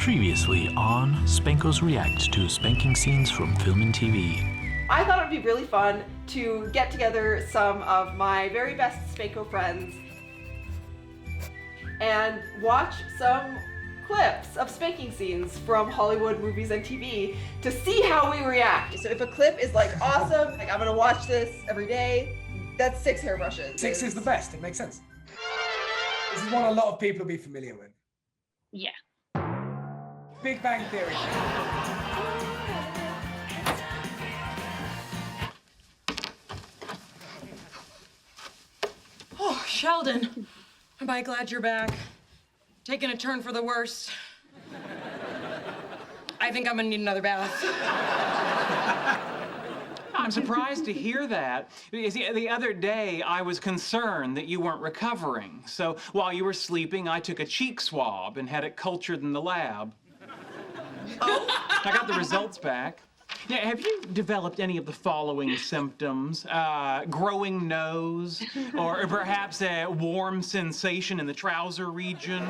Previously on Spankos React to spanking scenes from film and TV. I thought it would be really fun to get together some of my very best Spanko friends and watch some clips of spanking scenes from Hollywood movies and TV to see how we react. So if a clip is like awesome, like I'm gonna watch this every day, that's 6 hairbrushes. 6 is the best, it makes sense. This is one a lot of people will be familiar with. Yeah. Big Bang Theory. Oh, Sheldon, am I glad you're back? Taking a turn for the worse. I think I'm gonna need another bath. I'm surprised to hear that. Because the other day, I was concerned that you weren't recovering. So while you were sleeping, I took a cheek swab and had it cultured in the lab. Oh? I got the results back. Yeah, have you developed any of the following symptoms? Growing nose, or perhaps a warm sensation in the trouser region,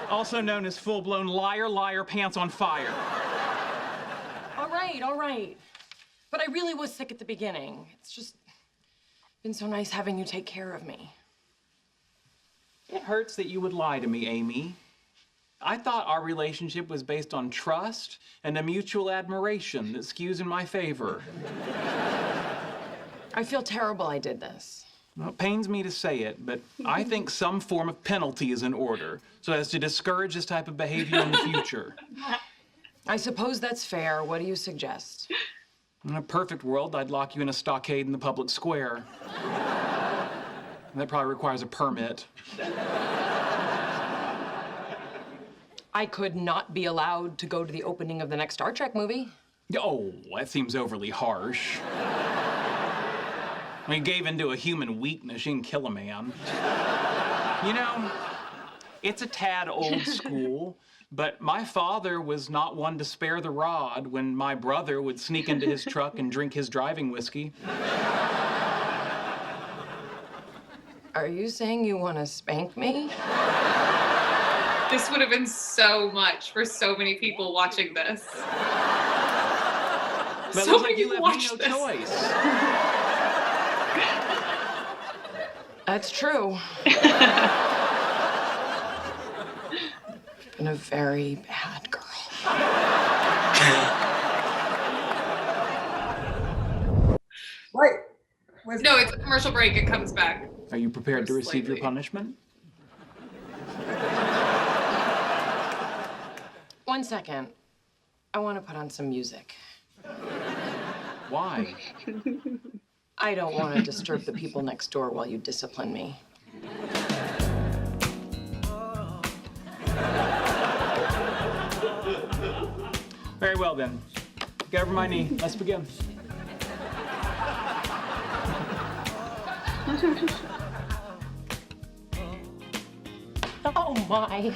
also known as full-blown liar, liar, pants on fire. All right. But I really was sick at the beginning. It's just been so nice having you take care of me. It hurts that you would lie to me, Amy. I thought our relationship was based on trust and a mutual admiration that skews in my favor. I feel terrible I did this. Well, it pains me to say it, but I think some form of penalty is in order so as to discourage this type of behavior in the future. I suppose that's fair. What do you suggest? In a perfect world, I'd lock you in a stockade in the public square. That probably requires a permit. I could not be allowed to go to the opening of the next Star Trek movie. Oh, that seems overly harsh. I mean, gave into a human weakness, you can kill a man. You know, it's a tad old school, but my father was not one to spare the rod when my brother would sneak into his truck and drink his driving whiskey. Are you saying you want to spank me? This would have been so much for so many people watching this. But So looks like many you people left me watch no this. choice. That's true. Been a very bad girl. Wait. Where's No, it's a commercial break. It comes back. Are you prepared to receive your Slightly. punishment? 1 second. I want to put on some music. Why? I don't want to disturb the people next door while you discipline me. Very well, then. Get over my knee. Let's begin. Oh, my.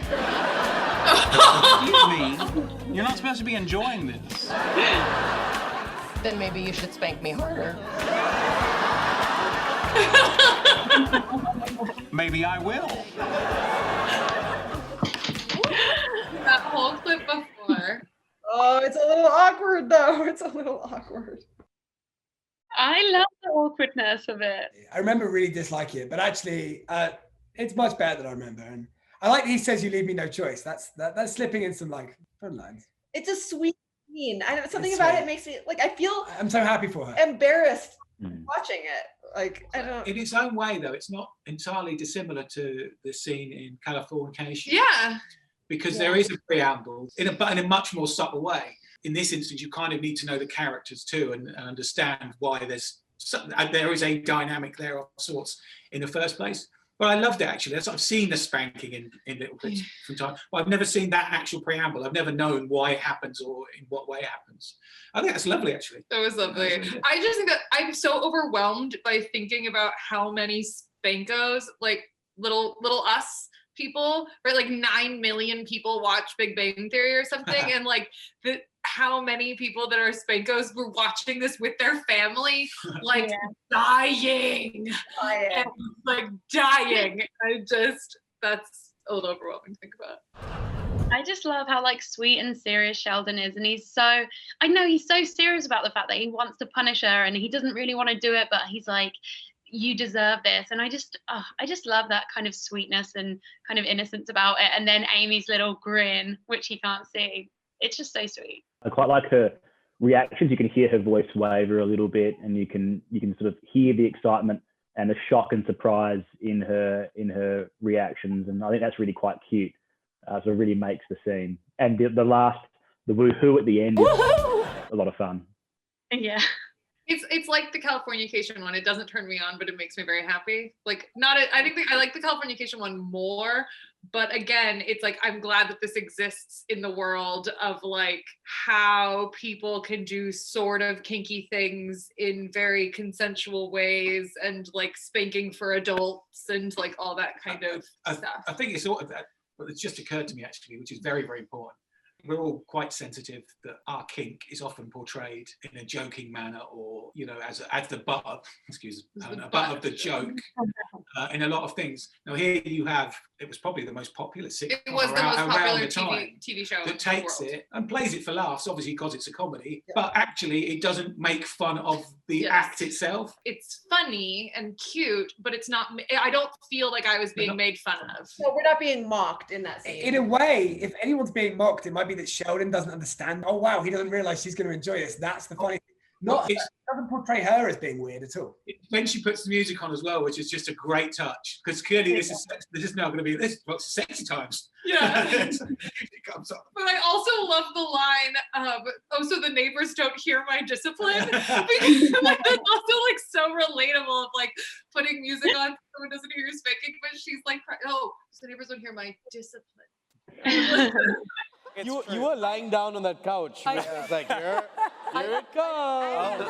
Excuse me. You're not supposed to be enjoying this. Then maybe you should spank me harder. Maybe I will. That whole clip before. Oh, it's a little awkward though. It's a little awkward. I love the awkwardness of it. I remember really disliking it, but actually, it's much better than I remember. And I like that he says, "You leave me no choice." That's slipping in some like fun lines. It's a sweet scene. I know something It's about sweet. it makes me like I feel I'm so happy for her. embarrassed watching it. Like I don't. In its own way, though, it's not entirely dissimilar to the scene in Californication. Yeah. Because there is a preamble, but in a much more subtle way. In this instance, you kind of need to know the characters too and understand why there is a dynamic there of sorts in the first place. But I loved it, actually. I've seen the spanking in little bits from time, but I've never seen that actual preamble. I've never known why it happens or in what way it happens. I think that's lovely, actually. That was lovely. I just think that I'm so overwhelmed by thinking about how many Spankos, like little us people, right? Like 9 million people watch Big Bang Theory or something, and like how many people that are Spankos were watching this with their family, like dying, and, like dying. That's a little overwhelming to think about. I just love how like sweet and serious Sheldon is, and he's so serious about the fact that he wants to punish her, and he doesn't really want to do it, but he's like, you deserve this. And I just love that kind of sweetness and kind of innocence about it. And then Amy's little grin, which he can't see. It's just so sweet. I quite like her reactions. You can hear her voice waver a little bit, and you can sort of hear the excitement and the shock and surprise in her reactions. And I think that's really quite cute. So it really makes the scene. And the woohoo at the end is a lot of fun. Yeah. It's like the Californication one. It doesn't turn me on, but it makes me very happy. Like, I think I like the Californication one more, but again, it's like, I'm glad that this exists in the world of like how people can do sort of kinky things in very consensual ways, and like spanking for adults and like all that kind of stuff. I think it's sort of that, but it's just occurred to me actually, which is very, very important. We're all quite sensitive that our kink is often portrayed in a joking manner, or as the butt of, butt of the joke in a lot of things. Now here you have, it was probably the most popular sitcom around the time TV show that takes it and plays it for laughs, obviously because it's a comedy, but actually it doesn't make fun of the act itself. It's funny and cute, but it's not. I don't feel like I was being made fun of. So we're not being mocked in that scene. In a way, if anyone's being mocked, it might be that Sheldon doesn't understand. Oh wow, he doesn't realize she's going to enjoy this. That's the funny thing. It doesn't portray her as being weird at all. When she puts the music on as well, which is just a great touch, because clearly this is now going to be sexy times. Yeah. It comes up. But I also love the line, so the neighbors don't hear my discipline, because like, that's also like so relatable of like putting music on, someone doesn't hear you spanking, but she's like, oh, so the neighbors don't hear my discipline. You were lying down on that couch. It's like, here it comes.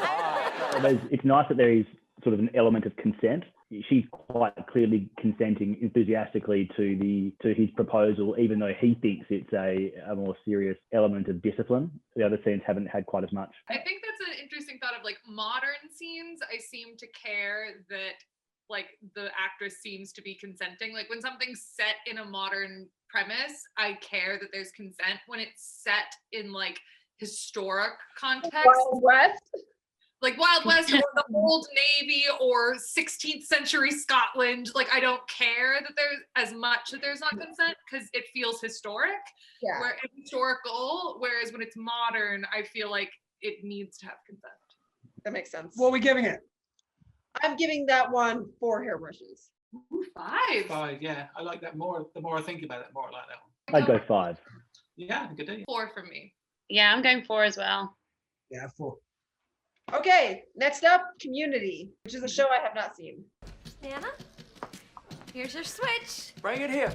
It's nice that there is sort of an element of consent. She's quite clearly consenting enthusiastically to his proposal, even though he thinks it's a more serious element of discipline. The other scenes haven't had quite as much. I think that's an interesting thought of like modern scenes. I seem to care that like the actress seems to be consenting. Like when something's set in a modern premise, I care that there's consent. When it's set in like historic context, Wild West, like Wild West or the Old Navy or 16th century Scotland, like I don't care that there's as much that there's not consent because it feels historic. Yeah. Where it's historical, whereas when it's modern, I feel like it needs to have consent. That makes sense. What are we giving it? I'm giving that one 4 hairbrushes. Ooh, 5. 5, yeah. I like that more. The more I think about it, the more I like that one. I'd go 5. Yeah, good day. 4 for me. Yeah, I'm going 4 as well. Yeah, 4. Okay, next up, Community, which is a show I have not seen. Nana, here's your switch. Bring it here.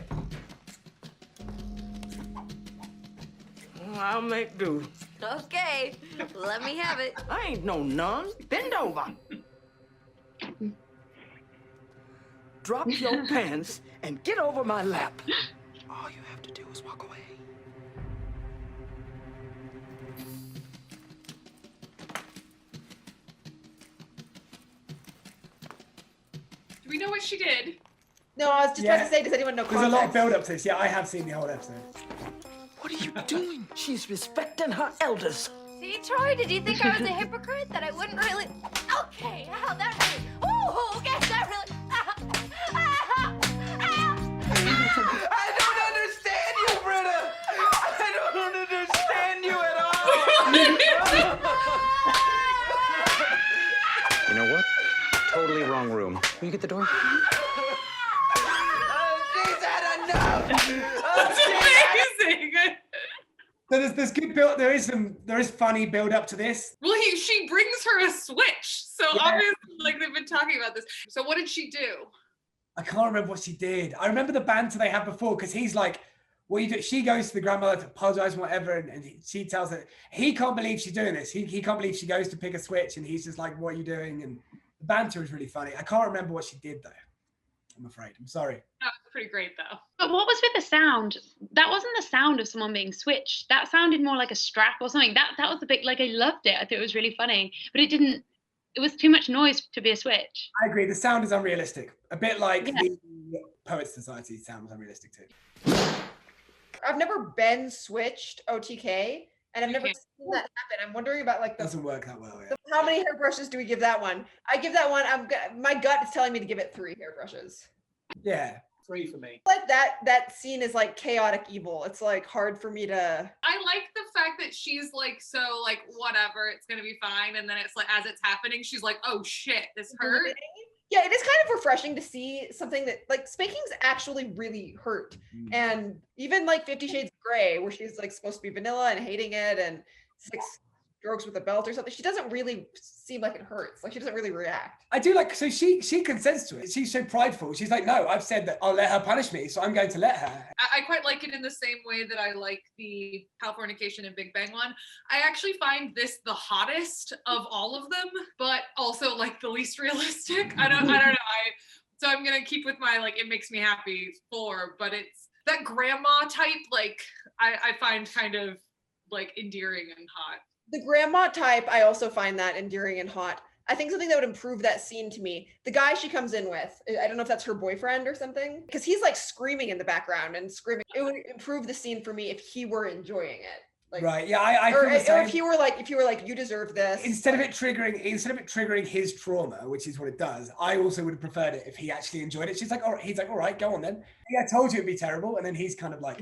I'll make do. Okay, let me have it. I ain't no nun. Bend over. Drop your pants and get over my lap. All you have to do is walk away. Do we know what she did? No, I was just about to say, does anyone know There's context? a lot of build up to this. Yeah, I have seen the whole episode. What are you doing? She's respecting her elders. See, Troy, did you think I was a hypocrite? That I wouldn't really... Okay, that really... Oh, okay, that really... I don't understand you, Britta! I don't understand you at all! You know what? Totally wrong room. Will you get the door? She's had enough! That's amazing! So there's good build. There is funny build up to this. Well, she brings her a switch, so obviously, like they've been talking about this. So what did she do? I can't remember what she did. I remember the banter they had before because he's like, "What you do?" She goes to the grandmother to apologize and whatever, and she tells her he can't believe she's doing this. He can't believe she goes to pick a switch, and he's just like, "What are you doing?" And the banter is really funny. I can't remember what she did though. I'm afraid. I'm sorry. That was pretty great though. But what was with the sound? That wasn't the sound of someone being switched. That sounded more like a strap or something. That was the bit, like I loved it. I thought it was really funny, but it was too much noise to be a switch. I agree. The sound is unrealistic. A bit like the Poets Society sound was unrealistic too. I've never been switched OTK, and I've never seen that happen. I'm wondering about like Doesn't work that well. Yeah. how many hairbrushes do we give that one? I give that one. My gut is telling me to give it 3 hairbrushes. Yeah. 3 for me. Like that scene is like chaotic evil. It's like hard for me to. I like the fact that she's like, so like, whatever, it's gonna be fine. And then it's like, as it's happening, she's like, oh shit, this hurt. Yeah, it is kind of refreshing to see something that like spankings actually really hurt. And even like 50 Shades of Grey, where she's like supposed to be vanilla and hating it and 6 strokes with a belt or something, she doesn't really seem like it hurts. Like she doesn't really react. I do like, so she consents to it. She's so prideful. She's like, no, I've said that I'll let her punish me, so I'm going to let her. I quite like it in the same way that I like the Californication and Big Bang one. I actually find this the hottest of all of them, but also like the least realistic. I don't know. So I'm gonna keep with my like, it makes me happy 4, but it's that grandma type, like I find kind of like endearing and hot. The grandma type, I also find that endearing and hot. I think something that would improve that scene to me, the guy she comes in with, I don't know if that's her boyfriend or something, because he's like screaming in the background and screaming. It would improve the scene for me if he were enjoying it. Like, right. Yeah. I feel the or same. if you were like, you deserve this. Instead of it triggering his trauma, which is what it does, I also would have preferred it if he actually enjoyed it. She's like, he's like, all right, go on then. Yeah, I told you it'd be terrible, and then he's kind of like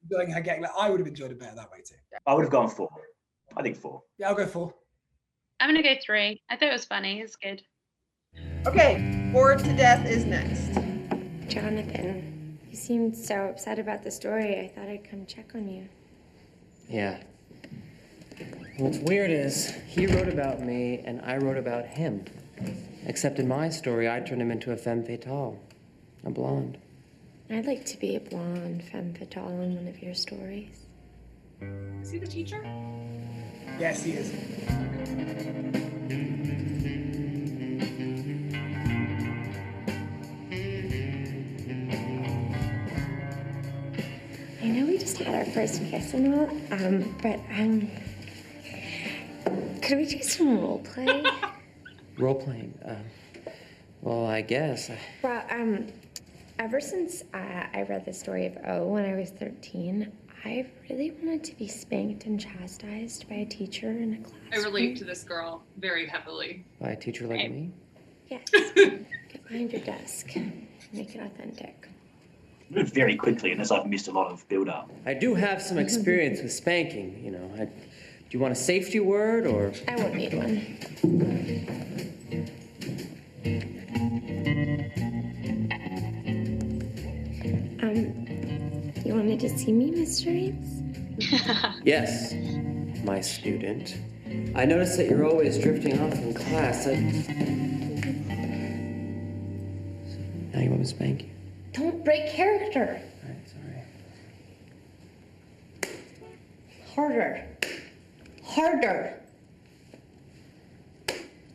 doing her getting. Like, I would have enjoyed it better that way too. I would have gone 4. I think 4. Yeah, I'll go 4. I'm gonna go 3. I thought it was funny. It's good. Okay, Bored to Death is next. Jonathan, you seemed so upset about the story. I thought I'd come check on you. Yeah. What's weird is he wrote about me and I wrote about him. Except in my story, I turned him into a femme fatale, a blonde. I'd like to be a blonde femme fatale in one of your stories. Is he the teacher? Yes, he is. I know we just had our first kiss and all, but could we do some role play? Role-playing? Well, I guess. Well, ever since I read the story of O when I was 13, I really wanted to be spanked and chastised by a teacher in a class. I relate to this girl very heavily. By a teacher like me? Yes. Get behind your desk. Make it authentic. Moved very quickly, unless I've missed a lot of build-up. I do have some experience with spanking, you know. Do you want a safety word, or...? I won't need one. You wanted to see me, Mr. Ames? Yes, my student. I noticed that you're always drifting off in class. Now you want me to spank you? Don't break character. All right, sorry. Harder. Harder.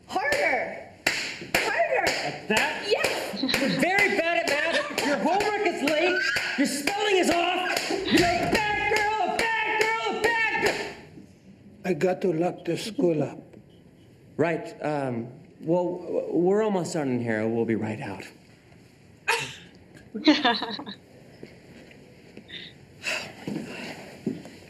Harder. Harder. Like that? Yes. You're very bad at math. Your homework is late. Your spelling is off. You're a bad girl, a bad girl, a bad girl. I got to lock the school up. Right. Well, we're almost done in here. We'll be right out. Oh my God.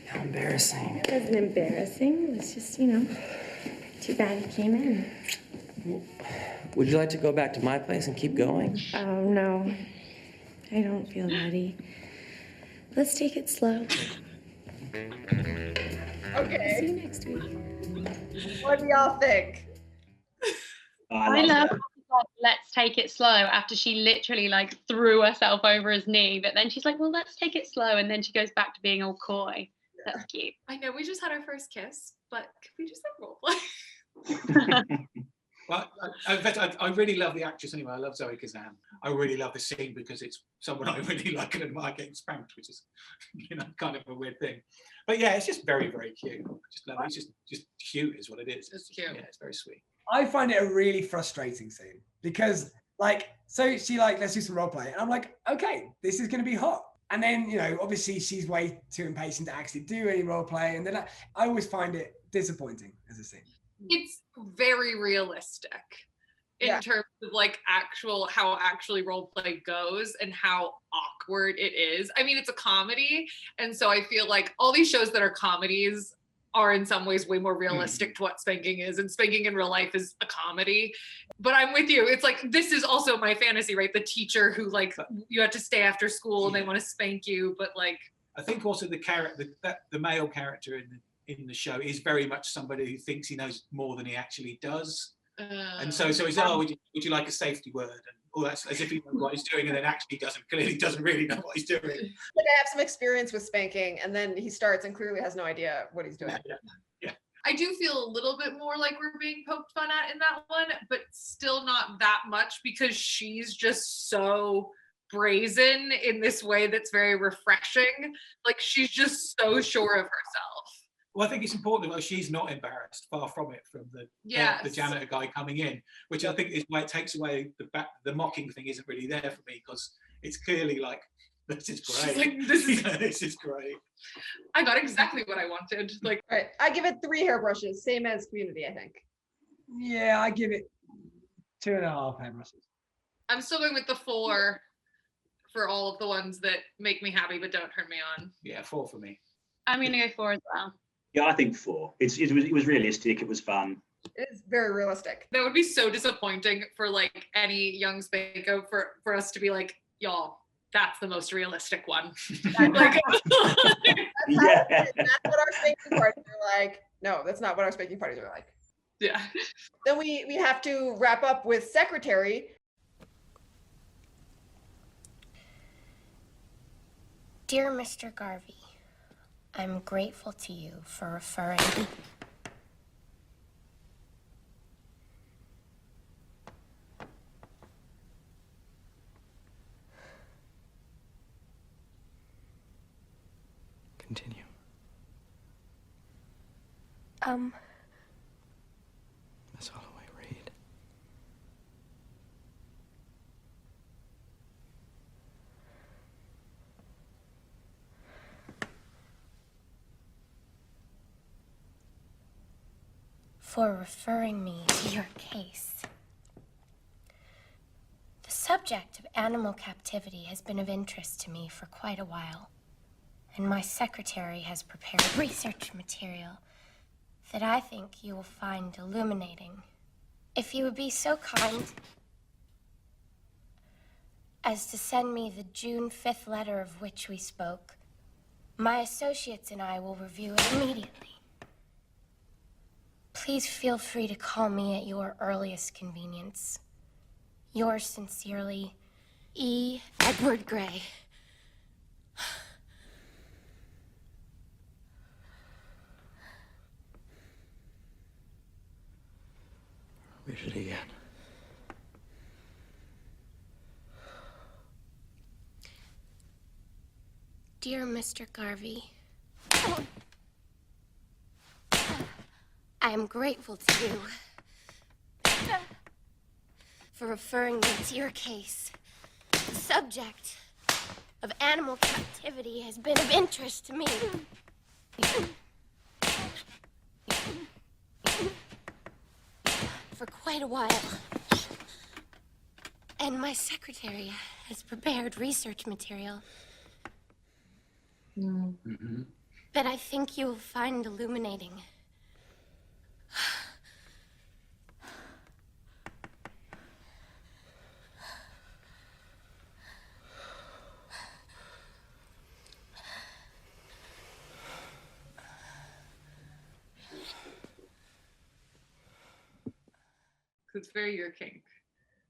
How embarrassing. It wasn't embarrassing. It was just, too bad he came in. Would you like to go back to my place and keep going? Oh, no. I don't feel ready. Let's take it slow. Okay. See you next week. What do y'all think? I love let's take it slow after she literally like threw herself over his knee, but then she's like, well, let's take it slow, and then she goes back to being all coy. That's cute. I know we just had our first kiss, but could we just have role play? Well, I really love the actress anyway. I love Zoe Kazan. I really love the scene because it's someone I really like and admire getting spanked, which is, kind of a weird thing. But yeah, it's just very, very cute. I just love it. It's just cute is what it is. It's cute. Yeah, it's very sweet. I find it a really frustrating scene because, so she let's do some role play, and I'm like, okay, this is going to be hot. And then, obviously she's way too impatient to actually do any role play, and then I always find it disappointing as a scene. It's very realistic. in terms of like how actually role play goes and how awkward it is. I mean, it's a comedy, and so I feel like all these shows that are comedies are in some ways way more realistic to what Spanking is, and Spanking in real life is a comedy. But I'm with you. It's like, this is also my fantasy, right? The teacher who like, you have to stay after school and they want to spank you, but like. I think also the male character in the show is very much somebody who thinks he knows more than he actually does. And so he's, would you like a safety word? And all that, as if he knows what he's doing, and then actually clearly doesn't really know what he's doing. Like, I have some experience with spanking, and then he starts and clearly has no idea what he's doing. Yeah. I do feel a little bit more like we're being poked fun at in that one, but still not that much, because she's just so brazen in this way that's very refreshing. Like, she's just so sure of herself. Well, I think it's important that she's not embarrassed, far from it, from the janitor guy coming in, which I think is why it takes away the mocking thing isn't really there for me, because it's clearly like, this is great. Like, this is great. I got exactly what I wanted. Like, all right, I give it 3 hairbrushes, same as Community, I think. Yeah, I give it 2.5 hairbrushes. I'm still going with the 4 for all of the ones that make me happy but don't turn me on. Yeah, 4 for me. I'm gonna go 4 as well. Yeah, I think 4. It was realistic. It was fun. It's very realistic. That would be so disappointing for like any young Spanko for us to be like, y'all, that's the most realistic one. Like, that's what our spanking parties are like. No, that's not what our spanking parties are like. Yeah. Then we have to wrap up with Secretary. Dear Mr. Garvey, I'm grateful to you for referring me. Continue. Miss Holloway, read. For referring me to your case. The subject of animal captivity has been of interest to me for quite a while, and my secretary has prepared research material that I think you will find illuminating. If you would be so kind as to send me the June 5th letter of which we spoke, my associates and I will review it immediately. Please feel free to call me at your earliest convenience. Yours sincerely, E. Edward Gray. Read it again. Dear Mr. Garvey, I am grateful to you for referring me to your case. The subject of animal captivity has been of interest to me. For quite a while. And my secretary has prepared research material that I think you will find illuminating. It's very your kink.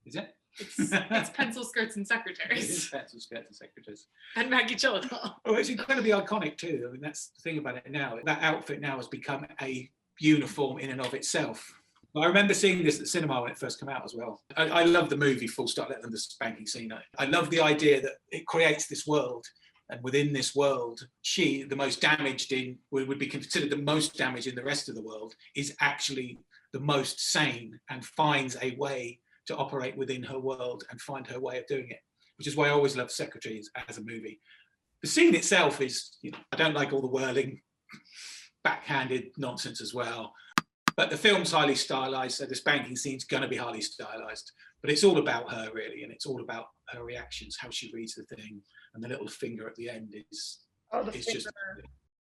Is it? It's pencil skirts and It secretaries. is pencil skirts and secretaries. And Maggie Gyllenhaal. Oh, it's incredibly iconic too. I mean, that's the thing about it now. That outfit now has become a uniform in and of itself. I remember seeing this at the cinema when it first came out as well. I love the movie, full stop, let them the spanking scene. I love the idea that it creates this world, and within this world, she, the most damaged in, would be considered the most damaged in the rest of the world, is actually the most sane and finds a way to operate within her world and find her way of doing it, which is why I always love Secretaries as a movie. The scene itself is, I don't like all the whirling, backhanded nonsense as well. But the film's highly stylized, so the spanking scene's going to be highly stylized. But it's all about her, really, and it's all about her reactions, how she reads the thing, and the little finger at the end is just.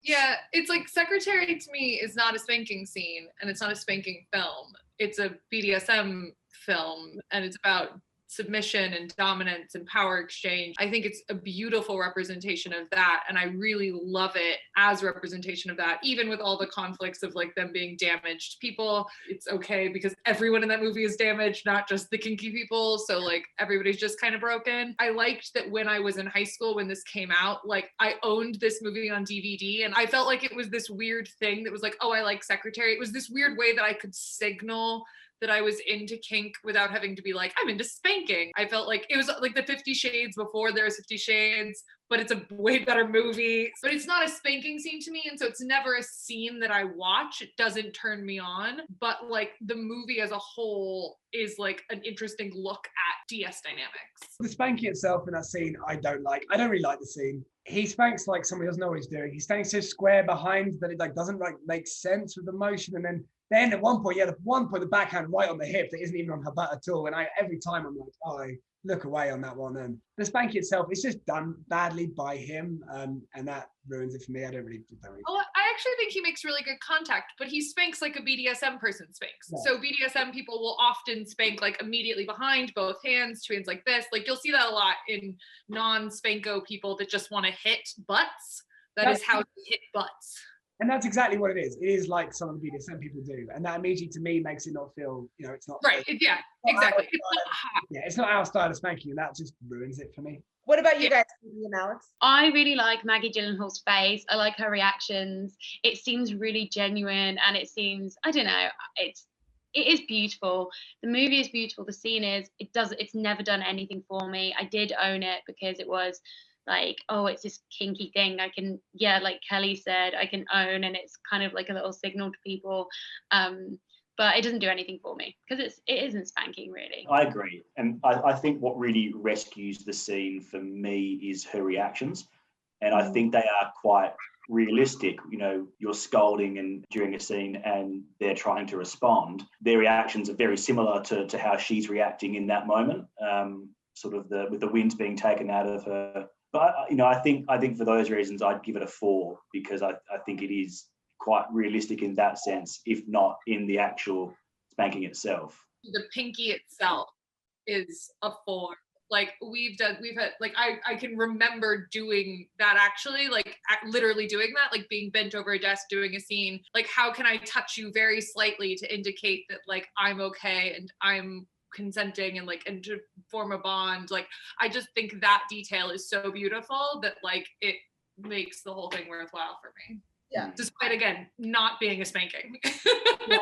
Yeah, it's like Secretary to me is not a spanking scene, and it's not a spanking film. It's a BDSM film, and it's about submission and dominance and power exchange. I think it's a beautiful representation of that, and I really love it as a representation of that, even with all the conflicts of like them being damaged people. It's okay because everyone in that movie is damaged, not just the kinky people, so like everybody's just kind of broken. I liked that when I was in high school when this came out, like I owned this movie on DVD, and I felt like it was this weird thing that was like, oh, I like Secretary. It was this weird way that I could signal that I was into kink without having to be like, I'm into spanking. I felt like it was like the 50 Shades before there was 50 Shades, but it's a way better movie. But it's not a spanking scene to me, and so it's never a scene that I watch. It doesn't turn me on, but like the movie as a whole is like an interesting look at DS dynamics. The spanking itself in that scene, I don't like. I don't really like the scene. He spanks like somebody doesn't know what he's doing. He's standing so square behind that it like doesn't like make sense with the motion, and then at one point, the backhand right on the hip that isn't even on her butt at all. And every time I'm like, oh, I look away on that one. And the spanking itself is just done badly by him, and that ruins it for me. I don't really. Well, I actually think he makes really good contact, but he spanks like a BDSM person spanks. Yeah. So BDSM people will often spank like immediately behind, both hands, two hands like this. Like you'll see that a lot in non-spanko people that just want to hit butts. That's how you hit butts. And that's exactly what it is. It is like some of the BDSM people do. And that immediately to me makes it not feel, it's not. Right. Yeah, exactly. It's not hot. Yeah, it's not our style of spanking, and that just ruins it for me. What about you guys, Keenan and Alex? I really like Maggie Gyllenhaal's face. I like her reactions. It seems really genuine, and it seems, I don't know, it is beautiful. The movie is beautiful. The scene is, it's never done anything for me. I did own it because it was like, oh, it's this kinky thing I can, like Kelley said, I can own, and it's kind of like a little signal to people. But it doesn't do anything for me because it isn't spanking really. I agree. And I think what really rescues the scene for me is her reactions. And I think they are quite realistic. You're scolding and during a scene and they're trying to respond. Their reactions are very similar to how she's reacting in that moment, with the wind being taken out of her. But I think for those reasons I'd give it a 4 because I think it is quite realistic in that sense, if not in the actual spanking itself. The pinky itself is a 4. Like we've had like I can remember doing that actually, like literally doing that, like being bent over a desk doing a scene. Like how can I touch you very slightly to indicate that like I'm okay and I'm consenting and to form a bond. Like I just think that detail is so beautiful that like it makes the whole thing worthwhile for me. Yeah. Despite again not being a spanking. Yeah.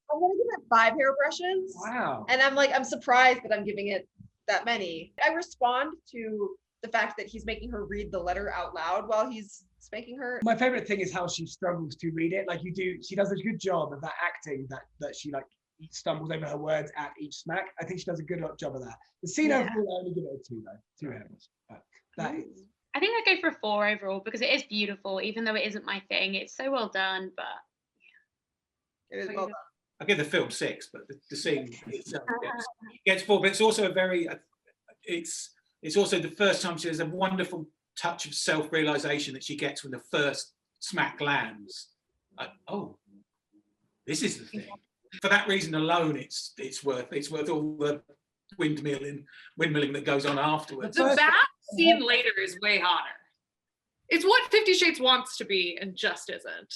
I'm gonna give it 5 hairbrushes. Wow. And I'm surprised that I'm giving it that many. I respond to the fact that he's making her read the letter out loud while he's spanking her. My favorite thing is how she struggles to read it. Like she does a good job of that acting that she like stumbles over her words at each smack. I think she does a good job of that. The scene overall, I only give it a 2 though. 2 hairbrushes. But that is. I think I'd go for a 4 overall because it is beautiful, even though it isn't my thing. It's so well done, but yeah. It is well done. I give the film 6, but the scene itself gets 4. But it's also it's also the first time she has a wonderful touch of self-realization that she gets when the first smack lands. Like, oh, this is the thing. For that reason alone, it's worth all the windmilling that goes on afterwards. The bath scene later is way hotter. It's what 50 Shades wants to be and just isn't.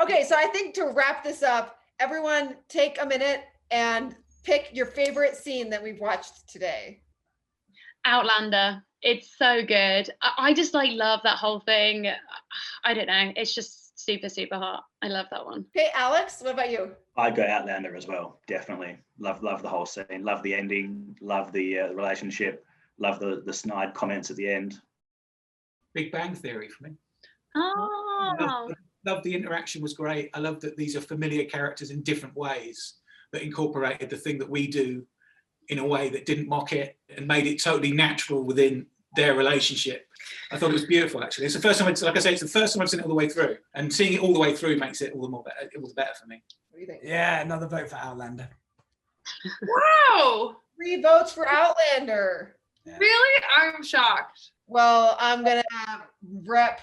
Okay, so I think to wrap this up, everyone take a minute and pick your favorite scene that we've watched today. Outlander. It's so good. I just love that whole thing. I don't know. It's just super, super hot. I love that one. Okay, Alex, what about you? I'd go Outlander as well, definitely. Love the whole scene. Love the ending. Love the relationship. Love the snide comments at the end. Big Bang Theory for me. Oh. Love the interaction was great. I love that these are familiar characters in different ways that incorporated the thing that we do in a way that didn't mock it and made it totally natural within their relationship. I thought it was beautiful, actually. It's the first time, like I say, it's the first time I've seen it all the way through. And seeing it all the way through makes it all the more better. It was better for me. What do you think? Yeah, another vote for Outlander. Wow. 3 votes for Outlander. Yeah. Really? I'm shocked. Well, I'm gonna rep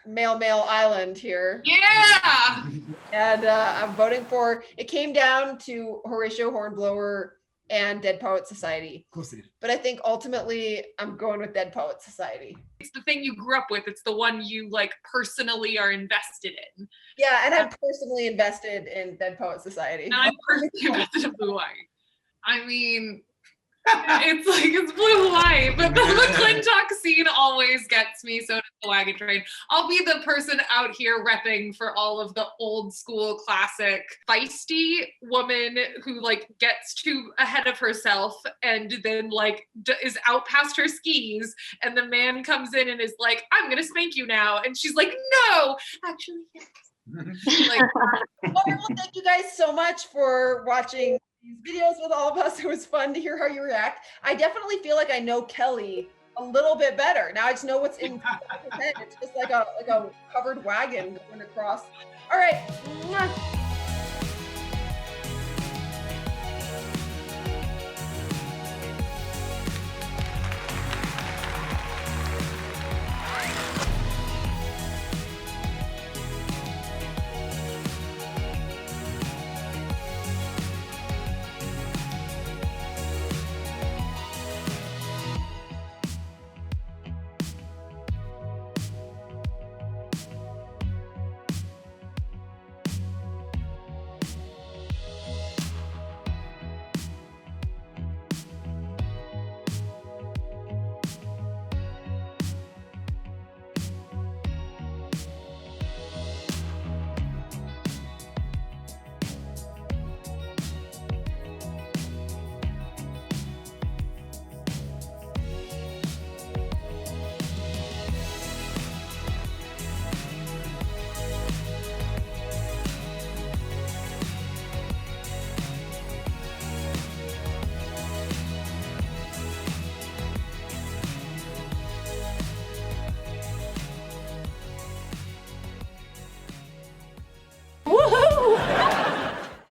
Male Island here. Yeah. And I'm voting for, it came down to Horatio Hornblower and Dead Poets Society. Of course they did. But I think ultimately I'm going with Dead Poets Society. It's the thing you grew up with. It's the one you like personally are invested in. Yeah, and I'm personally invested in Dead Poets Society. And I'm personally invested in Blue Hawaii. I mean, it's like it's Blue Hawaii, but the McClintock scene always gets me. So does the Wagon Train. I'll be the person out here repping for all of the old school classic feisty woman who like gets too ahead of herself and then like is out past her skis, and the man comes in and is like, "I'm gonna spank you now," and she's like, "No, actually, yes." Like, Well, thank you guys so much for watching these videos with all of us. It was fun to hear how you react. I definitely feel like I know Kelley a little bit better. Now I just know what's in his head. It's just like a covered wagon going across. All right.